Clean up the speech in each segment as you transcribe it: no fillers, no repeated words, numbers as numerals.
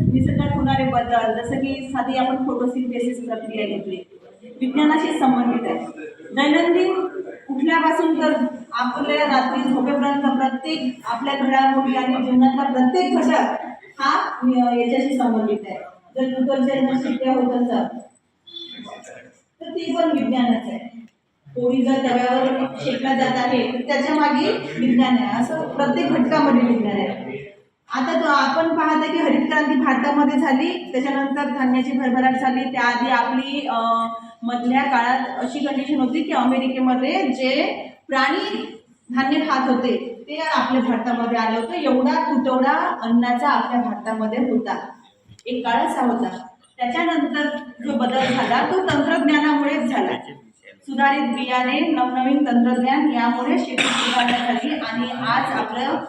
निसर्गात होणारे बदल, जसं की साधी आपण फोटोसिंथेसिस प्रक्रिया घेतली, विज्ञानाशी संबंधित आहे. दैनंदिन उठल्यापासून तर आपल्या रात्री झोपेपर्यंत प्रत्येक आपल्या घडामोडी आणि जीवनातला प्रत्येक घटक हा याच्याशी संबंधित आहे. जर नूतन शिक्या होत असत तर ते पण विज्ञानच आहे. पोळी जर तव्यावर शेकला जात आहे तर त्याच्या मागे विज्ञान आहे. असं प्रत्येक घटकामध्ये विज्ञान आहे. आता तो आपण पाहता की हरित क्रांती भारतामध्ये झाली, त्याच्यानंतर धान्याची भरभराट झाली. त्याआधी आपली मधल्या काळात अशी कंडिशन होती की अमेरिकेमध्ये जे प्राणी धान्य खात होते ते आपल्या भारतामध्ये आलं होतं. एवढा तुटवडा अन्नाचा आपल्या भारतामध्ये होता. एक काळ असा होता. त्याच्यानंतर जो बदल झाला तो तंत्रज्ञानामुळेच झाला. सुधारित बियाणे, नवनवीन तंत्रज्ञान यामुळे शेती सुधारणा झाली आणि आज आपलं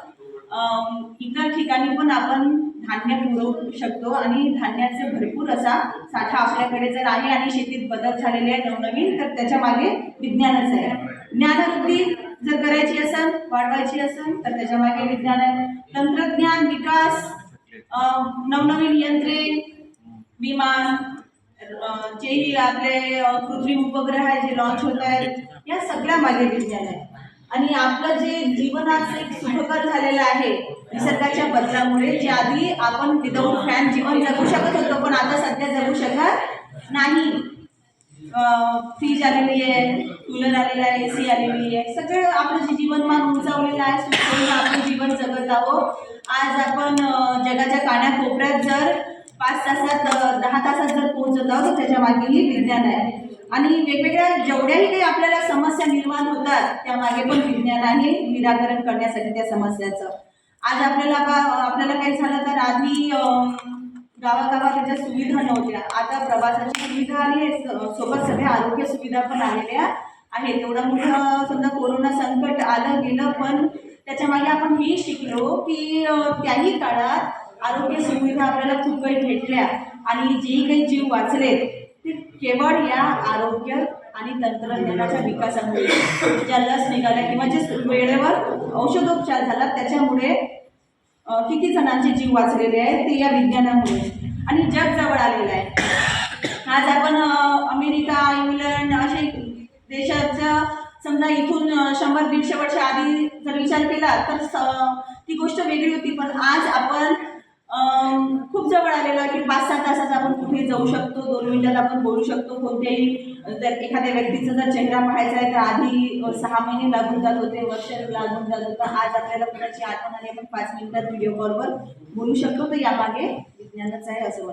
इतर ठिकाणी पण आपण धान्य पुरवू शकतो आणि धान्याचे भरपूर असा साठा आपल्याकडे जर आहे आणि शेतीत बदल झालेले आहे नवनवीन, तर त्याच्या मागे विज्ञानच आहे. ज्ञानवृद्धी जर करायची असेल, वाढवायची असेल, तर त्याच्या मागे विज्ञान आहे. तंत्रज्ञान विकास, नवनवीन यंत्रे, विमान, जेही आपले कृत्रिम उपग्रह आहे जे लॉन्च होत आहेत, या सगळ्या मागे विज्ञान आहे. आणि आपलं जे जीवनाचं एक सुखकर झालेलं आहे निसर्गाच्या बदलामुळे, जे आधी आपण विदाऊट फॅन जीवन जगू शकत होतो पण आता सध्या जगू शकत नाही. फ्रीज आलेली आहे, कूलर आलेला आहे, AC आलेली आहे, सगळं आपलं जे जीवनमान उंचावलेलं आहे, सुखकर आपण जीवन जगत आहोत. आज आपण जगाच्या कानाकोपऱ्यात जर 5 तासात 10 तासात जर पोहोचत आहोत तर त्याच्या मागेही विज्ञान आहे. आणि वेगवेगळ्या जेवढ्याही काही आपल्याला समस्या निर्माण होतात त्यामागे पण विज्ञान आहे निराकरण करण्यासाठी त्या समस्याचं. आज आपल्याला काही झालं तर आधी गावागावात त्याच्या सुविधा नव्हत्या. आता प्रवासाची सुविधा आली आहे, सोबत सगळ्या आरोग्य सुविधा पण आलेल्या आहेत. एवढं मोठं समजा कोरोना संकट आलं गेलं, पण त्याच्या मागे आपण हे शिकलो की त्याही काळात आरोग्य सुविधा आपल्याला खूप काही भेटल्या आणि जेही काही जीव वाचले ते केवळ या आरोग्य आणि तंत्रज्ञानाच्या विकासामुळे. ज्या लस निघाल्या किंवा जे वेळेवर औषधोपचार झाला त्याच्यामुळे किती जणांचे जीव वाचलेले आहेत ते या विज्ञानामुळे. आणि जग जवळ आलेलं आहे. आज आपण अमेरिका, इंग्लंड असे देशाच्या समजा इथून 100-150 वर्ष आधी जर विचार केला तर ती गोष्ट वेगळी होती. पण आज आपण खूप जवळ आलेलो आहे की 5-6 तासात आपण कुठे जाऊ शकतो, 2 मिनिटात आपण बोलू शकतो. कोणत्याही जर एखाद्या व्यक्तीचा जर चेहरा पाहायचा आहे तर आधी 6 महिने लागून जात होते, वर्ष लागून जात होतं. आज आपल्याला कोणाची आठवण आली आपण 5 मिनिटात व्हिडिओ कॉलवर बोलू शकतो. तर यामागे विज्ञानच आहे असं मला